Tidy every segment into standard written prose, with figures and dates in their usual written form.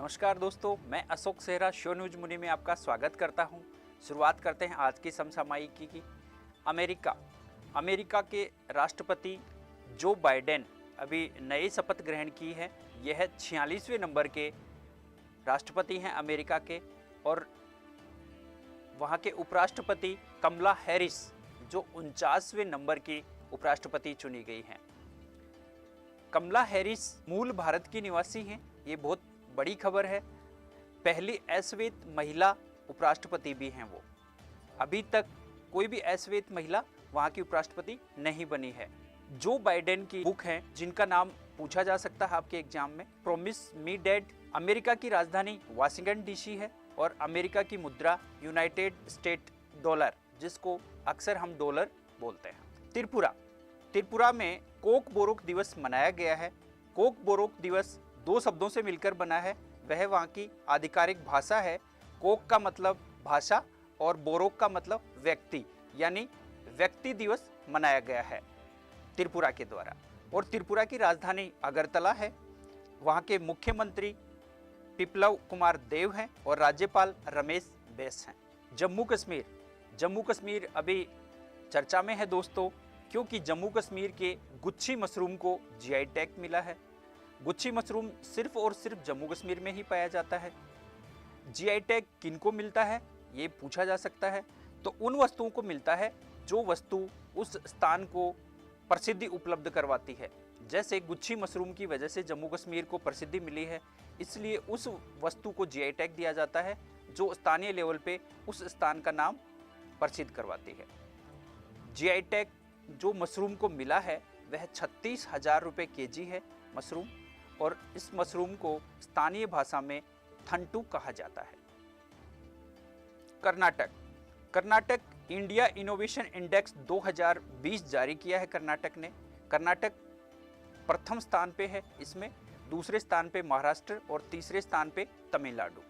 नमस्कार दोस्तों, मैं अशोक सेहरा शो न्यूज मुनि में आपका स्वागत करता हूं। शुरुआत करते हैं आज की समसामयिकी की। अमेरिका के राष्ट्रपति जो बाइडेन अभी नई शपथ ग्रहण की है। यह 46वें नंबर के राष्ट्रपति हैं अमेरिका के, और वहां के उपराष्ट्रपति कमला हैरिस जो 49वें नंबर की उपराष्ट्रपति चुनी गई हैं। कमला हैरिस मूल भारत की निवासी हैं, ये बहुत बड़ी खबर है। पहली अश्वेत महिला उपराष्ट्रपति भी हैं वो। अभी तक कोई भी अश्वेत महिला वहां की उपराष्ट्रपति नहीं बनी है। जो बाइडेन की बुक है जिनका नाम पूछा जा सकता है आपके एग्जाम में, प्रॉमिस मी डैड। अमेरिका की राजधानी वाशिंगटन डीसी है और अमेरिका की मुद्रा यूनाइटेड स्टेट डॉलर, जिसको अक्सर हम डॉलर बोलते हैं। त्रिपुरा में कोक बोरोक दिवस मनाया गया है। कोक बोरोक दिवस दो शब्दों से मिलकर बना है। वह वहाँ की आधिकारिक भाषा है। कोक का मतलब भाषा और बोरोक का मतलब व्यक्ति, यानी व्यक्ति दिवस मनाया गया है त्रिपुरा के द्वारा। और त्रिपुरा की राजधानी अगरतला है। वहाँ के मुख्यमंत्री पिप्लव कुमार देव हैं और राज्यपाल रमेश बैस हैं। जम्मू कश्मीर अभी चर्चा में है दोस्तों, क्योंकि जम्मू कश्मीर के गुच्छी मशरूम को जीआई टैग मिला है। गुच्छी मशरूम सिर्फ और सिर्फ जम्मू कश्मीर में ही पाया जाता है। जीआई टैग किनको मिलता है ये पूछा जा सकता है। तो उन वस्तुओं को मिलता है जो वस्तु उस स्थान को प्रसिद्धि उपलब्ध करवाती है। जैसे गुच्छी मशरूम की वजह से जम्मू कश्मीर को प्रसिद्धि मिली है, इसलिए उस वस्तु को जीआई टैग दिया जाता है जो स्थानीय लेवल पे उस स्थान का नाम प्रसिद्ध करवाती है। जीआई टैग जो मशरूम को मिला है वह 36,000 रुपये केजी है मशरूम, और इस मशरूम को स्थानीय भाषा में थंटू कहा जाता है। कर्नाटक इंडिया इनोवेशन इंडेक्स 2020 जारी किया है कर्नाटक ने। कर्नाटक प्रथम स्थान पे है इसमें, दूसरे स्थान पे महाराष्ट्र और तीसरे स्थान पे तमिलनाडु।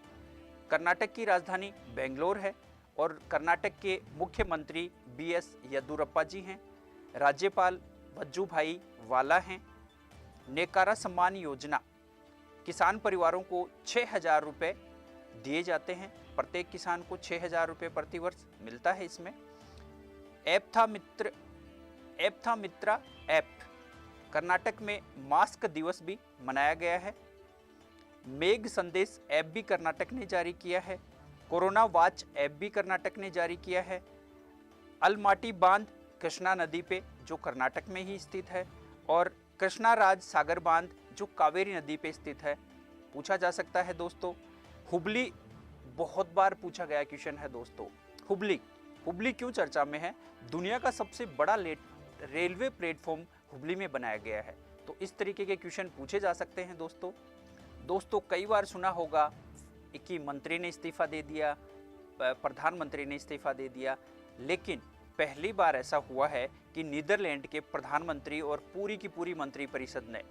कर्नाटक की राजधानी बेंगलोर है और कर्नाटक के मुख्यमंत्री बीएस येदियुरप्पा जी हैं। राज्यपाल वजुभाई वाला हैं। नेकारा सम्मान योजना, किसान परिवारों को 6,000 रुपये दिए जाते हैं। प्रत्येक किसान को 6,000 रुपये प्रति वर्ष मिलता है इसमें। एप्था मित्रा ऐप, कर्नाटक में मास्क दिवस भी मनाया गया है। मेघ संदेश ऐप भी कर्नाटक ने जारी किया है। कोरोना वॉच ऐप भी कर्नाटक ने जारी किया है। अलमाटी बांध कृष्णा नदी पे जो कर्नाटक में ही स्थित है, और कृष्णा राज सागर बांध जो कावेरी नदी पे स्थित है। पूछा जा सकता है दोस्तों हुबली, बहुत बार पूछा गया क्वेश्चन है दोस्तों। हुबली क्यों चर्चा में है? दुनिया का सबसे बड़ा रेलवे प्लेटफॉर्म हुबली में बनाया गया है। तो इस तरीके के क्वेश्चन पूछे जा सकते हैं दोस्तों कई बार सुना होगा कि मंत्री ने इस्तीफा दे दिया, प्रधानमंत्री ने इस्तीफा दे दिया, लेकिन पहली बार ऐसा हुआ है कि नीदरलैंड के प्रधानमंत्री और पूरी की पूरी मंत्रिपरिषद ने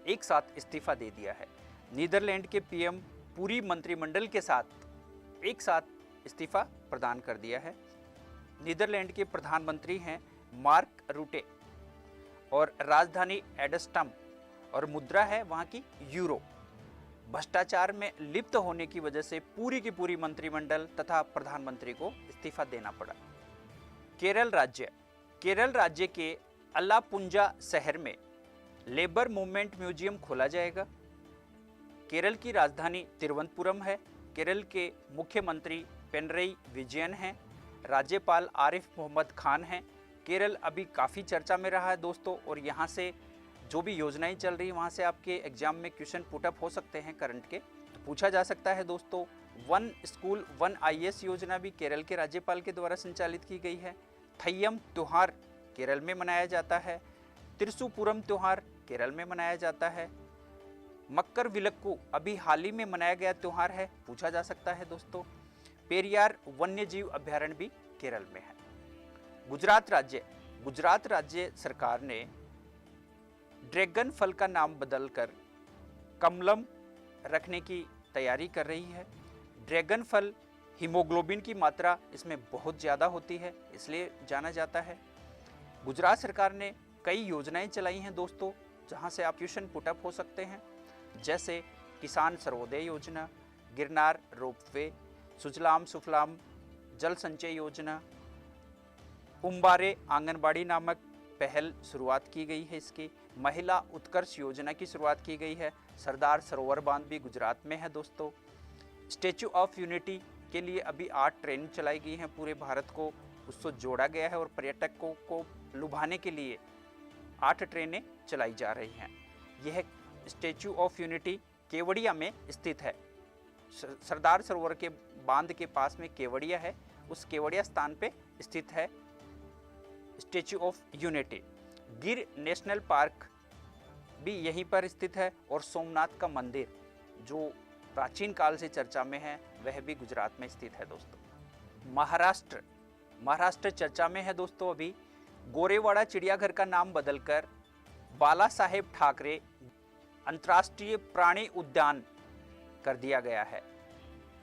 एक साथ इस्तीफा दे दिया है। नीदरलैंड के पीएम पूरी मंत्रिमंडल के साथ एक साथ इस्तीफा प्रदान कर दिया है। नीदरलैंड के प्रधानमंत्री हैं मार्क रूटे, और राजधानी एडस्टम, और मुद्रा है वहाँ की यूरो। भ्रष्टाचार में लिप्त होने की वजह से पूरी की पूरी मंत्रिमंडल तथा प्रधानमंत्री को इस्तीफा देना पड़ा। केरल राज्य के अलापुंजा शहर में लेबर मूवमेंट म्यूजियम खोला जाएगा। केरल की राजधानी तिरुवनंतपुरम है। केरल के मुख्यमंत्री पिनरई विजयन हैं। राज्यपाल आरिफ मोहम्मद खान हैं। केरल अभी काफ़ी चर्चा में रहा है दोस्तों, और यहाँ से जो भी योजनाएं चल रही हैं वहाँ से आपके एग्जाम में क्वेश्चन पुटअप हो सकते हैं करंट के। तो पूछा जा सकता है दोस्तों, वन स्कूल वन आईएएस योजना भी केरल के राज्यपाल के द्वारा संचालित की गई है। थय्यम त्योहार केरल में मनाया जाता है। त्रिशुपुरम त्योहार केरल में मनाया जाता है। मकर विलक्कू अभी हाल ही में मनाया गया त्योहार है, पूछा जा सकता है दोस्तों। पेरियार वन्यजीव अभ्यारण्य भी केरल में है। गुजरात राज्य सरकार ने ड्रैगन फल का नाम बदलकर कमलम रखने की तैयारी कर रही है। ड्रैगन फल हीमोग्लोबिन की मात्रा इसमें बहुत ज़्यादा होती है, इसलिए जाना जाता है। गुजरात सरकार ने कई योजनाएं चलाई हैं दोस्तों, जहां से आप क्वेश्चन पुटअप हो सकते हैं। जैसे किसान सर्वोदय योजना, गिरनार रोपवे, सुजलाम सुफलाम जल संचय योजना, उम्बारे आंगनबाड़ी नामक पहल शुरुआत की गई है इसकी, महिला उत्कर्ष योजना की शुरुआत की गई है, सरदार सरोवर बांध भी गुजरात में है दोस्तों। स्टैचू ऑफ यूनिटी के लिए अभी 8 ट्रेन चलाई गई हैं, पूरे भारत को उससे जोड़ा गया है और पर्यटकों को लुभाने के लिए 8 ट्रेनें चलाई जा रही हैं। यह स्टैचू ऑफ यूनिटी केवड़िया में स्थित है। सरदार सरोवर के बांध के पास में केवड़िया है, उस केवड़िया स्थान पे स्थित है स्टैचू ऑफ यूनिटी। गिर नेशनल पार्क भी यहीं पर स्थित है और सोमनाथ का मंदिर जो प्राचीन काल से चर्चा में है वह भी गुजरात में स्थित है दोस्तों। महाराष्ट्र चर्चा में है दोस्तों। अभी गोरेवाड़ा चिड़ियाघर का नाम बदलकर बाला साहेब ठाकरे अंतर्राष्ट्रीय प्राणी उद्यान कर दिया गया है।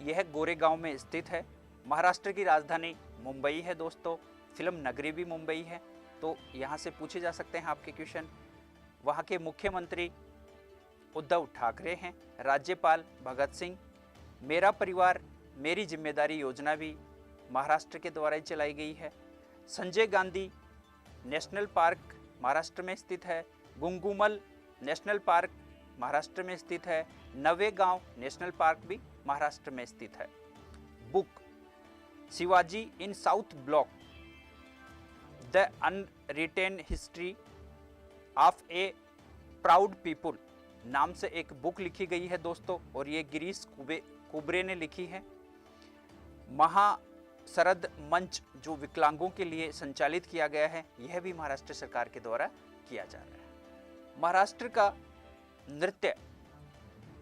यह गोरेगांव में स्थित है। महाराष्ट्र की राजधानी मुंबई है दोस्तों, फिल्म नगरी भी मुंबई है। तो यहाँ से पूछे जा सकते हैं आपके क्वेश्चन। वहाँ के मुख्यमंत्री उद्धव ठाकरे हैं, राज्यपाल भगत सिंह। मेरा परिवार मेरी जिम्मेदारी योजना भी महाराष्ट्र के द्वारा ही चलाई गई है। संजय गांधी नेशनल पार्क महाराष्ट्र में स्थित है। गुंगुमल नेशनल पार्क महाराष्ट्र में स्थित है। नवेगांव नेशनल पार्क भी महाराष्ट्र में स्थित है। Book Shivaji in south block the unwritten history of A proud people नाम से एक बुक लिखी गई है दोस्तों, और ये गिरीश कुबरे ने लिखी है। महाशरद मंच जो विकलांगों के लिए संचालित किया गया है, यह भी महाराष्ट्र सरकार के द्वारा किया जा रहा है। महाराष्ट्र का नृत्य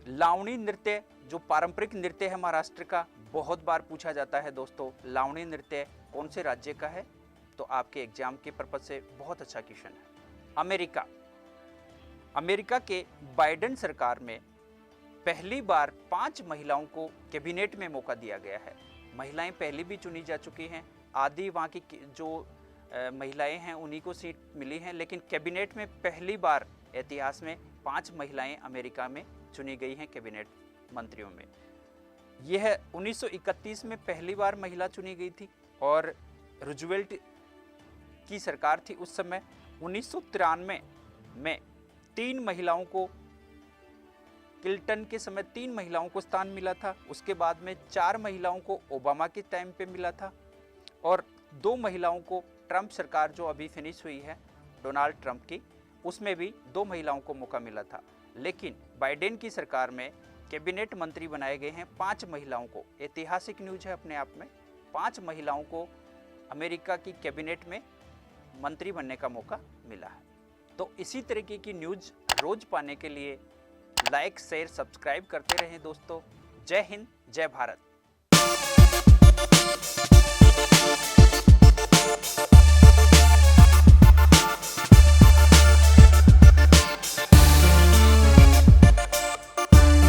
लावणी नृत्य जो पारंपरिक नृत्य है महाराष्ट्र का, बहुत बार पूछा जाता है दोस्तों, लावणी नृत्य कौन से राज्य का है? तो आपके एग्जाम के पर्पज से बहुत अच्छा क्वेश्चन है। अमेरिका के बाइडेन सरकार में पहली बार 5 महिलाओं को कैबिनेट में मौका दिया गया है। महिलाएं पहले भी चुनी जा चुकी हैं, आधी वहाँ की जो महिलाएं हैं उन्हीं को सीट मिली हैं, लेकिन कैबिनेट में पहली बार इतिहास में 5 महिलाएं अमेरिका में चुनी गई हैं कैबिनेट मंत्रियों में। यह 1931 में पहली बार महिला चुनी गई थी और रूजवेल्ट की सरकार थी उस समय। 1993 में 3 महिलाओं को, क्लिंटन के समय 3 महिलाओं को स्थान मिला था। उसके बाद में 4 महिलाओं को ओबामा के टाइम पे मिला था और 2 महिलाओं को ट्रंप सरकार जो अभी फिनिश हुई है डोनाल्ड ट्रंप की, उसमें भी 2 महिलाओं को मौका मिला था। लेकिन बाइडेन की सरकार में कैबिनेट मंत्री बनाए गए हैं 5 महिलाओं को। ऐतिहासिक न्यूज है अपने आप में, 5 महिलाओं को अमेरिका की कैबिनेट में मंत्री बनने का मौका मिला है। तो इसी तरीके की न्यूज रोज पाने के लिए लाइक शेयर सब्सक्राइब करते रहें दोस्तों। जय हिंद, जय भारत।